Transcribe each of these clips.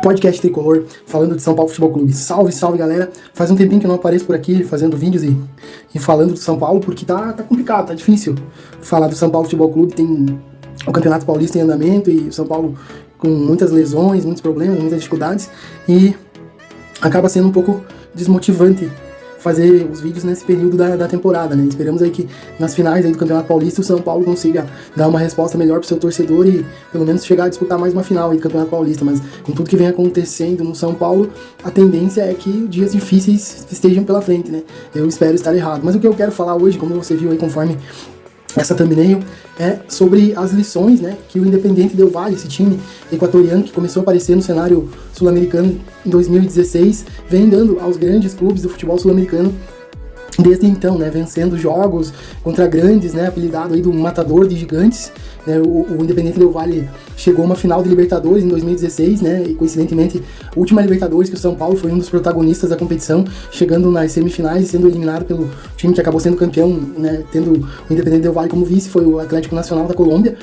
Podcast Tricolor, falando de São Paulo Futebol Clube. Salve, salve, galera. Faz um tempinho que eu não apareço por aqui fazendo vídeos e falando do São Paulo, porque tá complicado, tá difícil falar do São Paulo Futebol Clube. Tem o Campeonato Paulista em andamento e o São Paulo com muitas lesões, muitos problemas, muitas dificuldades, e acaba sendo um pouco desmotivante fazer os vídeos nesse período da temporada, né? Esperamos aí que nas finais aí do Campeonato Paulista o São Paulo consiga dar uma resposta melhor pro seu torcedor e pelo menos chegar a disputar mais uma final aí do Campeonato Paulista, mas com tudo que vem acontecendo no São Paulo, a tendência é que dias difíceis estejam pela frente, né? Eu espero estar errado, mas o que eu quero falar hoje, como você viu aí conforme essa thumbnail, é sobre as lições, né, que o Independiente Del Valle, esse time equatoriano que começou a aparecer no cenário sul-americano em 2016, vem dando aos grandes clubes do futebol sul-americano desde então, né, vencendo jogos contra grandes, né, apelidado aí do matador de gigantes, né, o Independiente Del Valle chegou a uma final de Libertadores em 2016, né, e coincidentemente a última Libertadores que o São Paulo foi um dos protagonistas da competição, chegando nas semifinais e sendo eliminado pelo time que acabou sendo campeão, né, tendo o Independiente Del Valle como vice, foi o Atlético Nacional da Colômbia,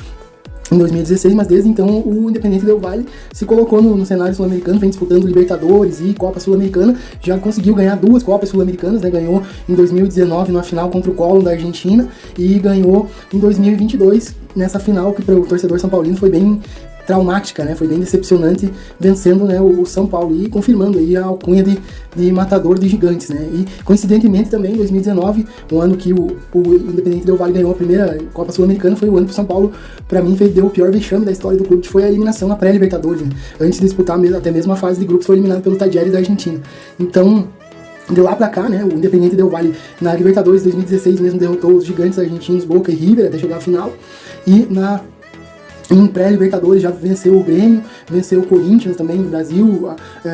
em 2016, mas desde então o Independiente Del Valle se colocou no cenário sul-americano, vem disputando Libertadores e Copa Sul-Americana, já conseguiu ganhar 2 Copas Sul-Americanas, né? Ganhou em 2019 na final contra o Colón da Argentina e ganhou em 2022 nessa final que para o torcedor são paulino foi bem traumática, né? Foi bem decepcionante, vencendo, né, o São Paulo e confirmando aí a alcunha de matador de gigantes, né? E coincidentemente também em 2019, o ano que o Independiente Del Valle ganhou a primeira Copa Sul-Americana, foi o ano que o São Paulo, para mim, deu o pior vexame da história do clube, que foi a eliminação na pré-Libertadores, né? Antes de disputar até mesmo a fase de grupos, foi eliminado pelo Tajeres da Argentina. Então, de lá pra cá, né, o Independiente Del Valle na Libertadores 2016 mesmo derrotou os gigantes argentinos Boca e River até chegar à final, e em pré-Libertadores já venceu o Grêmio, venceu o Corinthians também no Brasil,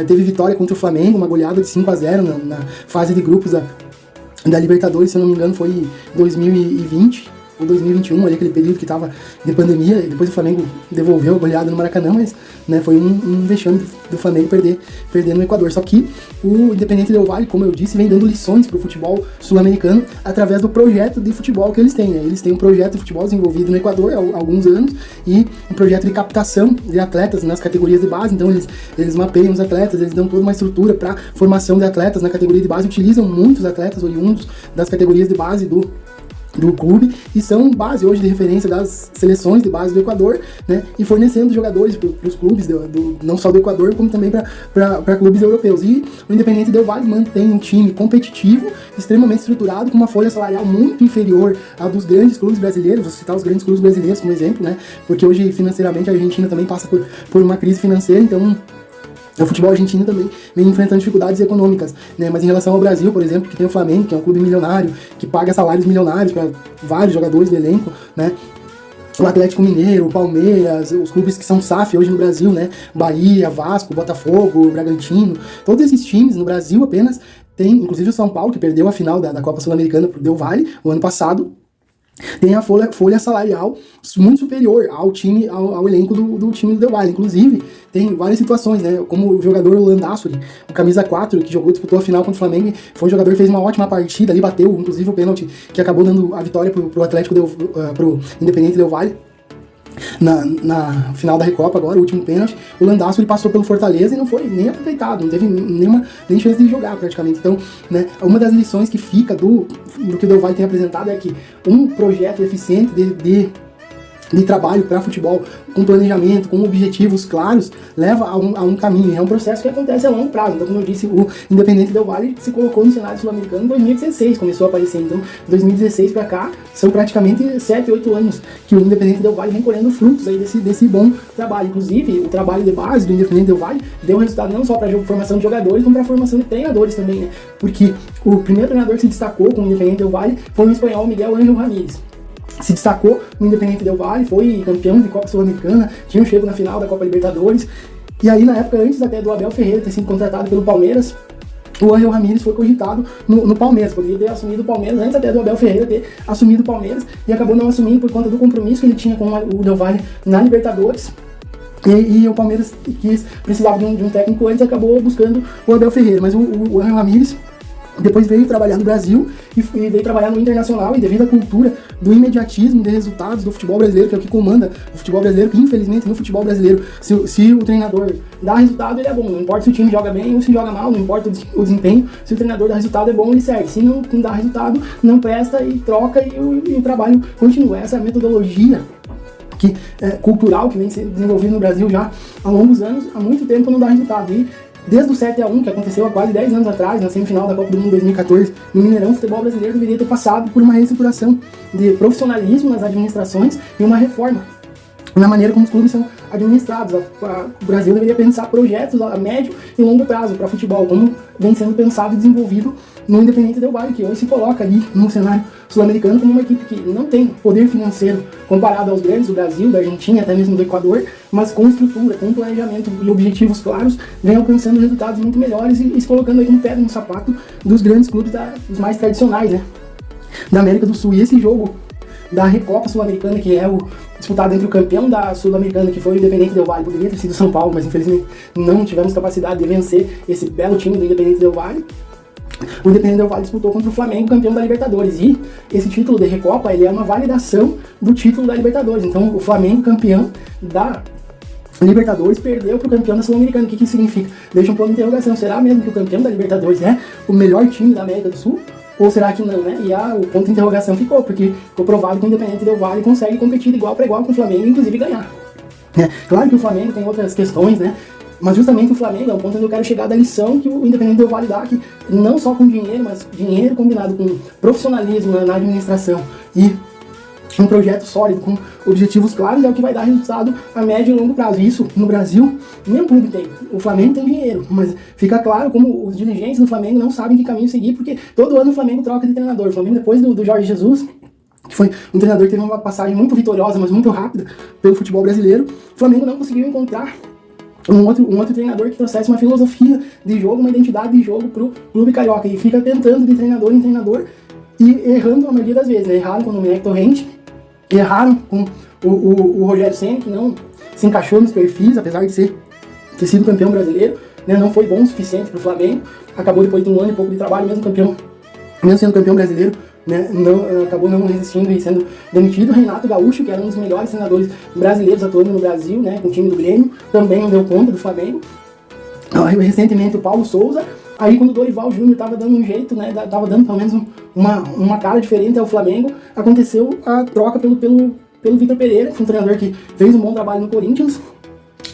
teve vitória contra o Flamengo, uma goleada de 5-0 na fase de grupos da Libertadores, se eu não me engano foi 2020 ou 2021, ali aquele período que tava de pandemia, e depois o Flamengo devolveu a goleada no Maracanã, mas, né, foi um vexame do Flamengo perder no Equador. Só que o Independiente Del Valle, como eu disse, vem dando lições pro futebol sul-americano através do projeto de futebol que eles têm, né? Eles têm um projeto de futebol desenvolvido no Equador há alguns anos e um projeto de captação de atletas nas categorias de base, então eles mapeiam os atletas, eles dão toda uma estrutura para formação de atletas na categoria de base, utilizam muitos atletas oriundos das categorias de base do clube e são base hoje de referência das seleções de base do Equador, né, e fornecendo jogadores para os clubes não só do Equador, como também para clubes europeus. E o Independiente Del Valle mantém um time competitivo, extremamente estruturado, com uma folha salarial muito inferior à dos grandes clubes brasileiros. Vou citar os grandes clubes brasileiros como exemplo, né, porque hoje financeiramente a Argentina também passa por uma crise financeira, então o futebol argentino também vem enfrentando dificuldades econômicas, né? Mas em relação ao Brasil, por exemplo, que tem o Flamengo, que é um clube milionário, que paga salários milionários para vários jogadores do elenco, né? O Atlético Mineiro, o Palmeiras, os clubes que são SAF hoje no Brasil, né? Bahia, Vasco, Botafogo, Bragantino, todos esses times no Brasil apenas tem, inclusive o São Paulo, que perdeu a final da Copa Sul-Americana pro Del Valle o ano passado, tem a folha salarial muito superior ao elenco do time do Del Valle. Inclusive, tem várias situações, né? Como o jogador Landázuri, o camisa 4, que disputou a final contra o Flamengo, foi um jogador que fez uma ótima partida, ali bateu, inclusive, o pênalti que acabou dando a vitória pro Atlético, pro Independiente Del Valle. Na final da Recopa agora, o último pênalti, o Landázuri passou pelo Fortaleza e não foi nem aproveitado, não teve nem chance de jogar praticamente. Então, né, uma das lições que fica do que o Del Valle tem apresentado é que um projeto eficiente de trabalho para futebol, com planejamento, com objetivos claros, leva a um caminho. É um processo que acontece a longo prazo. Então, como eu disse, o Independiente Del Valle se colocou no cenário sul-americano em 2016, começou a aparecer. Então, 2016 para cá, são praticamente 7, 8 anos que o Independiente Del Valle vem colhendo frutos aí desse bom trabalho. Inclusive, o trabalho de base do Independiente Del Valle deu resultado não só para a formação de jogadores, como para a formação de treinadores também, né? Porque o primeiro treinador que se destacou com o Independiente Del Valle foi o espanhol Miguel Ángel Ramírez. Se destacou no Independiente Del Valle, foi campeão de Copa Sul-Americana, tinha chego na final da Copa Libertadores, e aí na época, antes até do Abel Ferreira ter sido contratado pelo Palmeiras, o Ángel Ramírez foi cogitado no Palmeiras, poderia ter assumido o Palmeiras antes até do Abel Ferreira ter assumido o Palmeiras, e acabou não assumindo por conta do compromisso que ele tinha com o Del Valle na Libertadores. E o Palmeiras precisava de um técnico antes, acabou buscando o Abel Ferreira, mas o Ángel Ramírez depois veio trabalhar no Brasil e veio trabalhar no Internacional, e devido à cultura do imediatismo de resultados do futebol brasileiro, que é o que comanda o futebol brasileiro, que infelizmente no futebol brasileiro, se o treinador dá resultado, ele é bom, não importa se o time joga bem ou se joga mal, não importa o desempenho, se o treinador dá resultado é bom, ele serve, se não dá resultado, não presta e troca e o trabalho continua. Essa é a metodologia cultural que vem sendo desenvolvido no Brasil já há longos anos, há muito tempo não dá resultado. E desde o 7-1, que aconteceu há quase 10 anos atrás, na semifinal da Copa do Mundo 2014, no Mineirão, o futebol brasileiro deveria ter passado por uma reestruturação de profissionalismo nas administrações e uma reforma na maneira como os clubes são administrados. O Brasil deveria pensar projetos a médio e longo prazo para futebol, como vem sendo pensado e desenvolvido no Independente Del Valle, que hoje se coloca ali no cenário sul-americano como uma equipe que não tem poder financeiro comparado aos grandes do Brasil, da Argentina, até mesmo do Equador, mas com estrutura, com planejamento e objetivos claros, vem alcançando resultados muito melhores e se colocando aí como pedra no sapato dos grandes clubes dos mais tradicionais, né, da América do Sul. E esse jogo da Recopa Sul-Americana, que é o disputado entre o campeão da Sul-Americana, que foi o Independente Del Valle, poderia ter sido São Paulo, mas infelizmente não tivemos capacidade de vencer esse belo time do Independente Del Valle. O Independente Del Valle disputou contra o Flamengo, campeão da Libertadores, e esse título de Recopa, ele é uma validação do título da Libertadores. Então o Flamengo, campeão da Libertadores, perdeu para o campeão da Sul-Americana. O que isso significa? Deixa um ponto de interrogação. Será mesmo que o campeão da Libertadores é o melhor time da América do Sul? Ou será que não, né? E o ponto de interrogação ficou, porque ficou provado que o Independente Del Valle consegue competir de igual para igual com o Flamengo, inclusive ganhar. Claro que o Flamengo tem outras questões, né? Mas justamente o Flamengo é o ponto onde eu quero chegar da lição que o Independente Del Valle dá, que não só com dinheiro, mas dinheiro combinado com profissionalismo na administração e um projeto sólido, com objetivos claros, é o que vai dar resultado a médio e longo prazo. E isso, no Brasil, nenhum clube tem. O Flamengo tem dinheiro, mas fica claro como os dirigentes do Flamengo não sabem que caminho seguir, porque todo ano o Flamengo troca de treinador. O Flamengo, depois do Jorge Jesus, que foi um treinador que teve uma passagem muito vitoriosa, mas muito rápida pelo futebol brasileiro, o Flamengo não conseguiu encontrar um outro treinador que trouxesse uma filosofia de jogo, uma identidade de jogo pro clube carioca, e fica tentando de treinador em treinador e errando a maioria das vezes, né? Erraram com o Domenech Torrente, erraram com o Rogério Ceni, que não se encaixou nos perfis, apesar de ter sido campeão brasileiro, né? Não foi bom o suficiente pro Flamengo, acabou depois de um ano e pouco de trabalho, mesmo sendo campeão brasileiro, né, acabou não resistindo e sendo demitido. Renato Gaúcho, que era um dos melhores treinadores brasileiros atuando no Brasil, né, com o time do Grêmio, também não deu conta do Flamengo. Recentemente o Paulo Souza, aí quando o Dorival Júnior estava dando um jeito, né, estava dando pelo menos uma cara diferente ao Flamengo, aconteceu a troca pelo Vitor Pereira, que foi um treinador que fez um bom trabalho no Corinthians,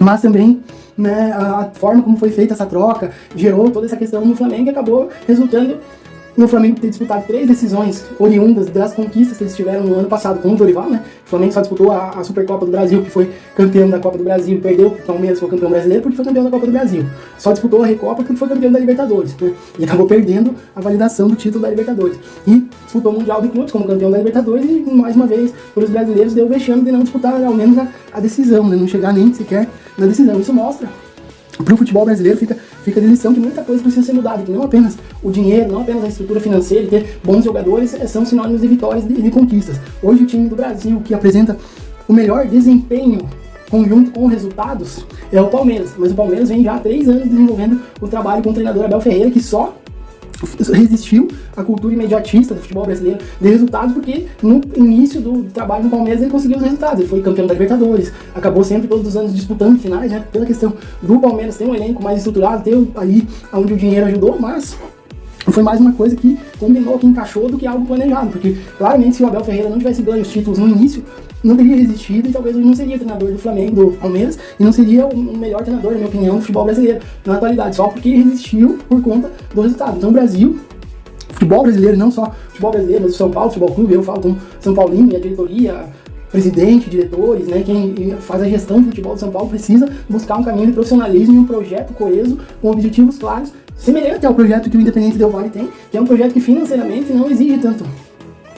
mas também, né, a forma como foi feita essa troca gerou toda essa questão no Flamengo e acabou resultando no Flamengo ter disputado 3 decisões oriundas das conquistas que eles tiveram no ano passado com o Dorival, né? O Flamengo só disputou a Supercopa do Brasil, que foi campeão da Copa do Brasil, e perdeu porque o Palmeiras foi campeão brasileiro porque foi campeão da Copa do Brasil. Só disputou a Recopa porque foi campeão da Libertadores, né? E acabou perdendo a validação do título da Libertadores. E disputou o Mundial de Clubes como campeão da Libertadores e, mais uma vez, para os brasileiros deu o vexame de não disputar ao menos a decisão, né? Não chegar nem sequer na decisão. Isso mostra para o futebol brasileiro, fica de lição que muita coisa precisa ser mudada, que não apenas o dinheiro, não apenas a estrutura financeira e ter bons jogadores são sinônimos de vitórias e de conquistas. Hoje o time do Brasil que apresenta o melhor desempenho conjunto com resultados é o Palmeiras, mas o Palmeiras vem já há 3 anos desenvolvendo o trabalho com o treinador Abel Ferreira, que só resistiu à cultura imediatista do futebol brasileiro de resultados, porque no início do trabalho no Palmeiras ele conseguiu os resultados, ele foi campeão da Libertadores, acabou sempre todos os anos disputando finais, né, pela questão do Palmeiras ter um elenco mais estruturado, ter ali onde o dinheiro ajudou, mas foi mais uma coisa que combinou, que encaixou do que algo planejado, porque claramente se o Abel Ferreira não tivesse ganho os títulos no início, não teria resistido e talvez ele não seria treinador do Flamengo, do Palmeiras, e não seria o melhor treinador, na minha opinião, do futebol brasileiro na atualidade, só porque resistiu por conta do resultado. Então o Brasil, futebol brasileiro, não só futebol brasileiro, mas o São Paulo Futebol Clube, eu falo como São Paulino e a diretoria, presidente, diretores, né, quem faz a gestão do futebol de São Paulo precisa buscar um caminho de profissionalismo e um projeto coeso com objetivos claros, semelhante ao projeto que o Independente Del Valle tem, que é um projeto que financeiramente não exige tanto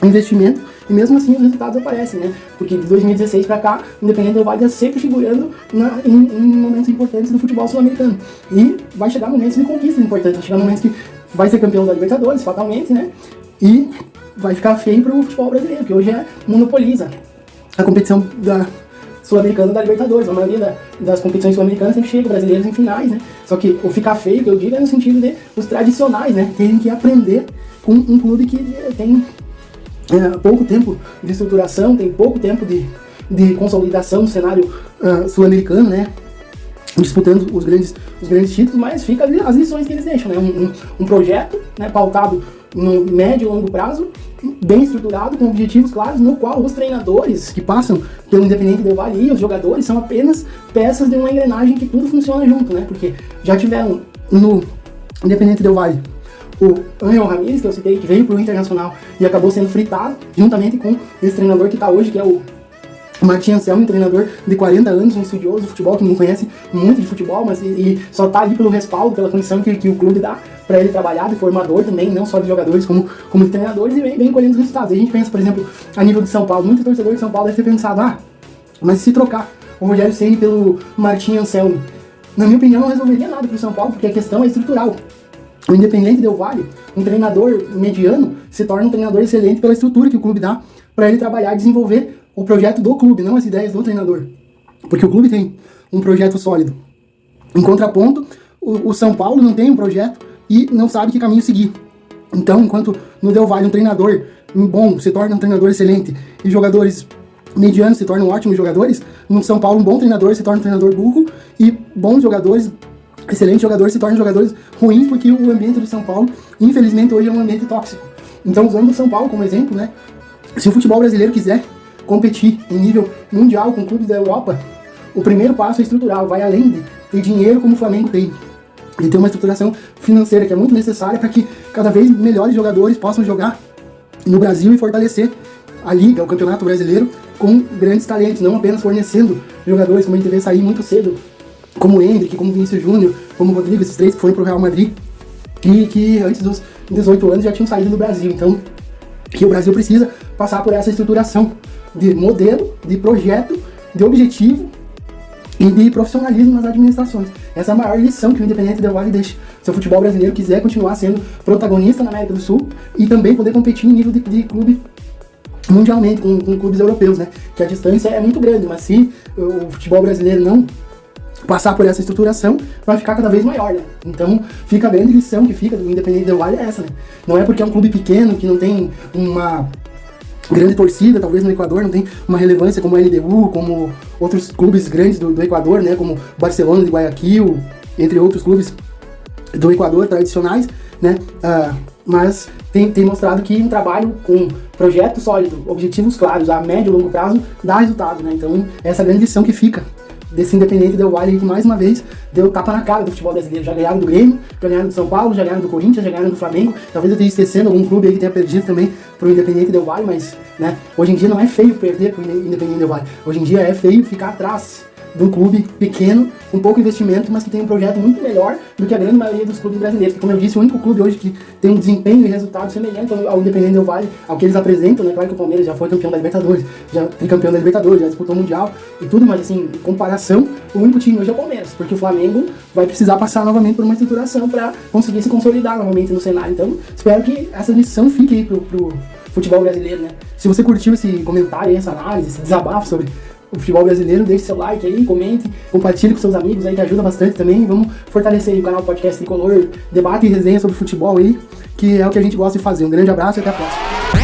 investimento, e mesmo assim os resultados aparecem, né? Porque de 2016 para cá, o Independente Del Valle está sempre figurando em momentos importantes do futebol sul-americano. E vai chegar momentos de conquistas importantes, vai chegar momentos que vai ser campeão da Libertadores, fatalmente, né? E vai ficar feio para o futebol brasileiro, que hoje monopoliza a competição da sul-americana da Libertadores. A maioria das competições sul-americanas sempre chega brasileiros em finais, né? Só que o ficar feio, que eu digo, é no sentido de os tradicionais, né, terem que aprender com um clube que tem pouco tempo de estruturação, tem pouco tempo de consolidação no cenário sul-americano, né? Disputando os grandes títulos, mas fica as lições que eles deixam, né? Um projeto, né, pautado no médio e longo prazo, bem estruturado, com objetivos claros, no qual os treinadores que passam pelo Independiente Del Valle e os jogadores são apenas peças de uma engrenagem que tudo funciona junto, né? Porque já tiveram no Independiente Del Valle o Ángel Ramírez, que eu citei, que veio para o Internacional e acabou sendo fritado, juntamente com esse treinador que está hoje, que é o Martin Anselmi, um treinador de 40 anos, um estudioso de futebol, que não conhece muito de futebol, mas e só está ali pelo respaldo, pela condição que o clube dá para ele trabalhar, de formador também, não só de jogadores, como de treinadores, e vem colhendo os resultados. E a gente pensa, por exemplo, a nível de São Paulo, muito torcedor de São Paulo deve ter pensado, mas se trocar o Rogério Ceni pelo Martin Anselmi, na minha opinião, não resolveria nada para o São Paulo, porque a questão é estrutural. O Independiente Del Valle, um treinador mediano, se torna um treinador excelente pela estrutura que o clube dá para ele trabalhar e desenvolver o projeto do clube, não as ideias do treinador. Porque o clube tem um projeto sólido. Em contraponto, o São Paulo não tem um projeto e não sabe que caminho seguir. Então, enquanto no Del Valle um treinador bom se torna um treinador excelente e jogadores medianos se tornam ótimos jogadores, no São Paulo um bom treinador se torna um treinador burro e bons jogadores, excelentes jogadores se tornam jogadores ruins, porque o ambiente do São Paulo, infelizmente, hoje é um ambiente tóxico. Então, usando o São Paulo como exemplo, né, se o futebol brasileiro quiser competir em nível mundial com clubes da Europa, o primeiro passo é estrutural, vai além de ter dinheiro como o Flamengo tem. E ter uma estruturação financeira que é muito necessária para que cada vez melhores jogadores possam jogar no Brasil e fortalecer a Liga, o Campeonato Brasileiro, com grandes talentos, não apenas fornecendo jogadores, como a gente vê sair muito cedo, como o Endrick, como o Vinícius Júnior, como o Rodrigo, esses três que foram pro Real Madrid, e que antes dos 18 anos já tinham saído do Brasil. Então, que o Brasil precisa passar por essa estruturação de modelo, de projeto, de objetivo e de profissionalismo nas administrações. Essa é a maior lição que o Independiente Del Valle deixa. Se o futebol brasileiro quiser continuar sendo protagonista na América do Sul e também poder competir em nível de clube mundialmente, com clubes europeus, né? Que a distância é muito grande, mas se o futebol brasileiro não passar por essa estruturação, vai ficar cada vez maior, né? Então, fica a grande lição que fica do Independiente Del Valle é essa, né? Não é porque é um clube pequeno, que não tem uma grande torcida, talvez no Equador não tem uma relevância como a LDU, como outros clubes grandes do Equador, né? Como Barcelona de Guayaquil, entre outros clubes do Equador tradicionais, né? Mas tem mostrado que um trabalho com projeto sólido, objetivos claros, a médio e longo prazo, dá resultado, né? Então, essa é a grande lição que fica desse Independiente Del Valle, que mais uma vez deu tapa na cara do futebol brasileiro. Já ganharam do Grêmio, já ganharam do São Paulo, já ganharam do Corinthians, já ganharam do Flamengo. Talvez eu esteja esquecendo algum clube aí que tenha perdido também pro Independiente Del Valle, mas, né, hoje em dia não é feio perder pro Independiente Del Valle. Hoje em dia é feio ficar atrás de um clube pequeno, com pouco investimento, mas que tem um projeto muito melhor do que a grande maioria dos clubes brasileiros. Como eu disse, o único clube hoje que tem um desempenho e resultado semelhante ao Independiente Del Valle, ao que eles apresentam, né? Claro que o Palmeiras já foi campeão da Libertadores, já tricampeão da Libertadores, já disputou o Mundial e tudo, mas assim, em comparação, o único time hoje é o Palmeiras, porque o Flamengo vai precisar passar novamente por uma estruturação para conseguir se consolidar novamente no cenário. Então, espero que essa lição fique aí pro futebol brasileiro, né? Se você curtiu esse comentário aí, essa análise, esse desabafo sobre o futebol brasileiro, deixe seu like aí, comente, compartilhe com seus amigos aí, que ajuda bastante também. Vamos fortalecer aí o canal Podcast Tricolor, debate e resenha sobre futebol aí, que é o que a gente gosta de fazer. Um grande abraço e até a próxima.